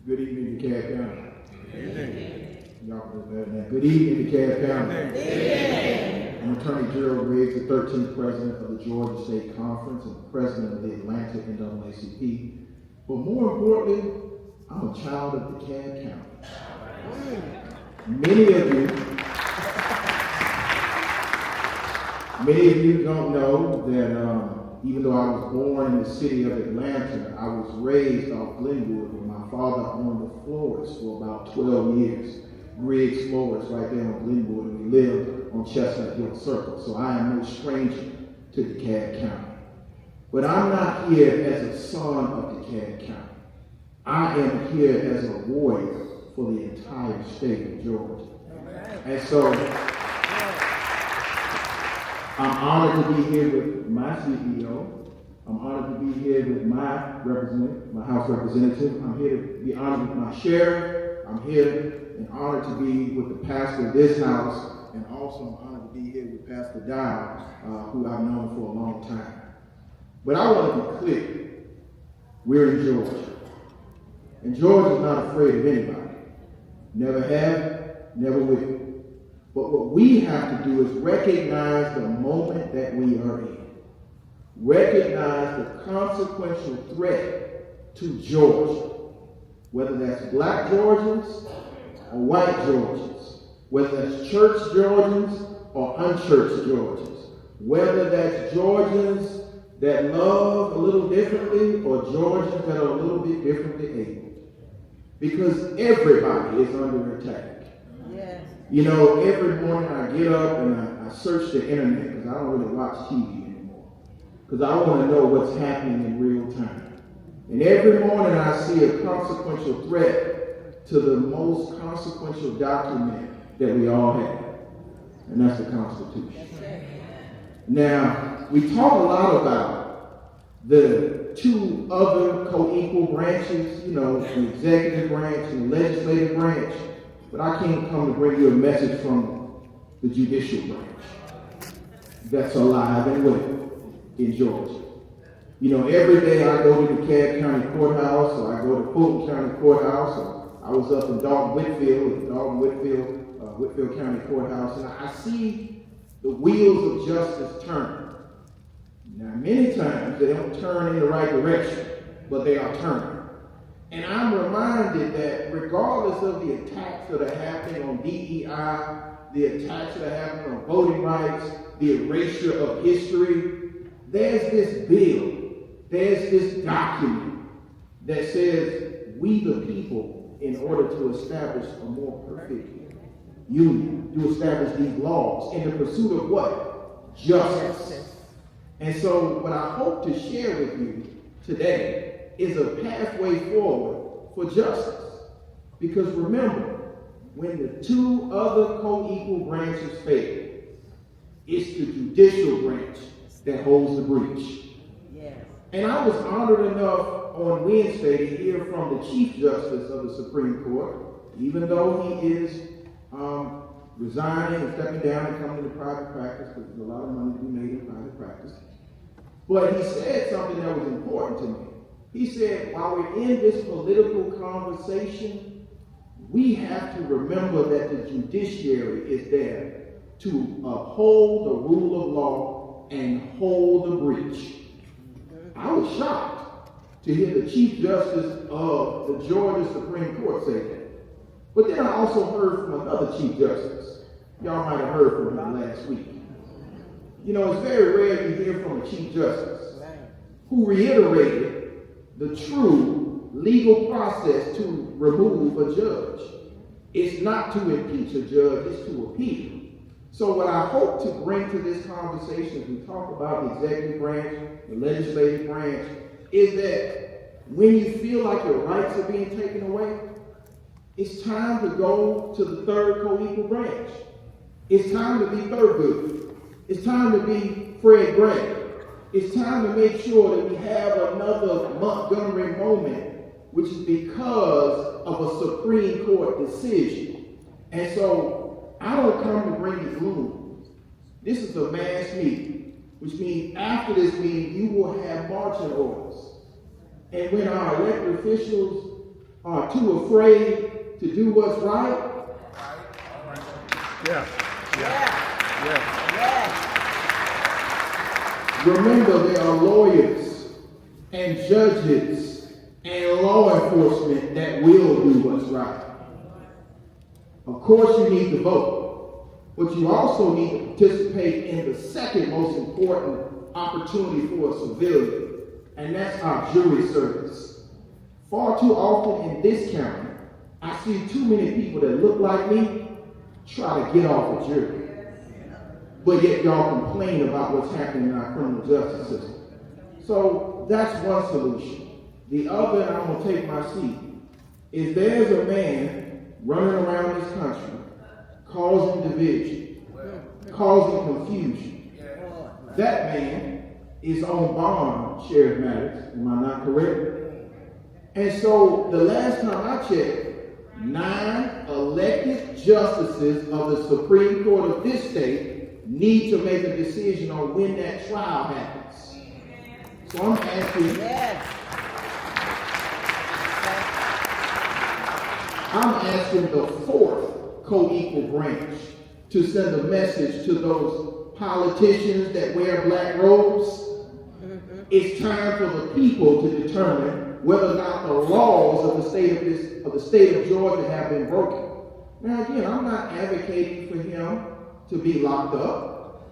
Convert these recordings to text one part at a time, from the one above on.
Good evening, Dekalb County. Good evening. Y'all know better than that. Good evening, Dekalb County. Good evening. I'm Attorney Gerald Griggs, the 13th President of the Georgia State Conference and President of the Atlanta NAACP. But more importantly, I'm a child of Dekalb County. Many of you don't know that even though I was born in the city of Atlanta, I was raised off Glenwood where my father owned the florist for about 12 years. Griggs Florist right there on Glenwood, and we lived on Chestnut Hill Circle. So I am no stranger to Dekalb County. But I'm not here as a son of Dekalb County. I am here as a warrior for the entire state of Georgia. And so I'm honored to be here with my CEO. I'm honored to be here with my representative, my House representative. I'm here to be honored with my sheriff. I'm here and honored to be with the pastor of this house. And also I'm honored to be here with Pastor Dow, who I've known for a long time. But I want to be clear. We're in Georgia. And Georgia is not afraid of anybody. Never have, never will. But what we have to do is recognize the moment that we are in. Recognize the consequential threat to Georgia. Whether that's black Georgians or white Georgians. Whether that's church Georgians or unchurched Georgians. Whether that's Georgians that love a little differently or Georgians that are a little bit differently able. Because everybody is under attack. Yes. You know, every morning I get up and I search the internet because I don't really watch TV anymore. Because I want to know what's happening in real time. And every morning I see a consequential threat to the most consequential document that we all have. And that's the Constitution. Now, we talk a lot about the two other co-equal branches, you know, the executive branch and the legislative branch. But I can't come to bring you a message from the judicial branch that's alive and well in Georgia. You know, every day I go to the Dekalb County Courthouse, or I go to Fulton County Courthouse, or I was up in Dalton-Whitfield, at the Dalton-Whitfield County Courthouse, and I see the wheels of justice turn. Now, many times they don't turn in the right direction, but they are turning. And I'm reminded that regardless of the attacks that are happening on DEI, the attacks that are happening on voting rights, the erasure of history, there's this bill, there's this document that says we the people, in order to establish a more perfect union, to establish these laws in the pursuit of what? Justice. And so what I hope to share with you today is a pathway forward for justice. Because remember, when the two other co-equal branches fail, it's the judicial branch that holds the breach. Yes. And I was honored enough on Wednesday to hear from the Chief Justice of the Supreme Court, even though he is resigning and stepping down and coming into private practice, because there's a lot of money to be made in private practice. But he said something that was important to me. He said, while we're in this political conversation, we have to remember that the judiciary is there to uphold the rule of law and hold the breach. I was shocked to hear the Chief Justice of the Georgia Supreme Court say that. But then I also heard from another Chief Justice. Y'all might have heard from him last week. You know, it's very rare you hear from a Chief Justice who reiterated the true legal process to remove a judge. It's not to impeach a judge, it's to appeal. So what I hope to bring to this conversation as we talk about the executive branch, the legislative branch, is that when you feel like your rights are being taken away, it's time to go to the third co-equal branch. It's time to be Thurgood. It's time to be Fred Gray. It's time to make sure that we have another Montgomery moment, which is because of a Supreme Court decision. And so I don't come to bring you gloom. This is a mass meeting, which means after this meeting, you will have marching orders. And when our elected officials are too afraid to do what's right? Yeah. Remember, there are lawyers and judges and law enforcement that will do what's right. Of course, you need to vote, but you also need to participate in the second most important opportunity for a civilian, and that's our jury service. Far too often in this county, I see too many people that look like me try to get off a jury. But yet y'all complain about what's happening in our criminal justice system. So that's one solution. The other, and I'm going to take my seat, is there's a man running around this country causing division, causing confusion. That man is on bond, Sheriff Maddox. Am I not correct? And so the last time I checked, 9 elected justices of the Supreme Court of this state need to make a decision on when that trial happens. So I'm asking, the 4th co-equal branch to send a message to those politicians that wear black robes. It's time for the people to determine whether or not the laws of the state of Georgia have been broken. Now again, I'm not advocating for him to be locked up.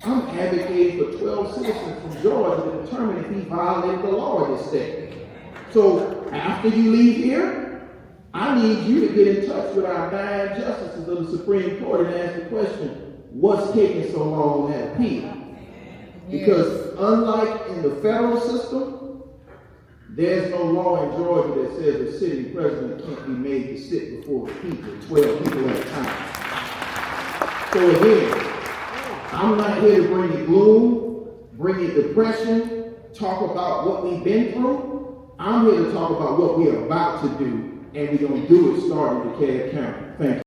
I'm advocating for 12 citizens from Georgia to determine if he violated the law of this state. So after you leave here, I need you to get in touch with our 9 justices of the Supreme Court and ask the question, what's taking so long on that appeal? Because unlike in the federal system, there's no law in Georgia that says a sitting president can't be made to sit before the people, 12 people at a time. So again, I'm not here to bring you gloom, bring you depression, talk about what we've been through. I'm here to talk about what we're about to do, and we're going to do it starting in DeKalb County. Thank you.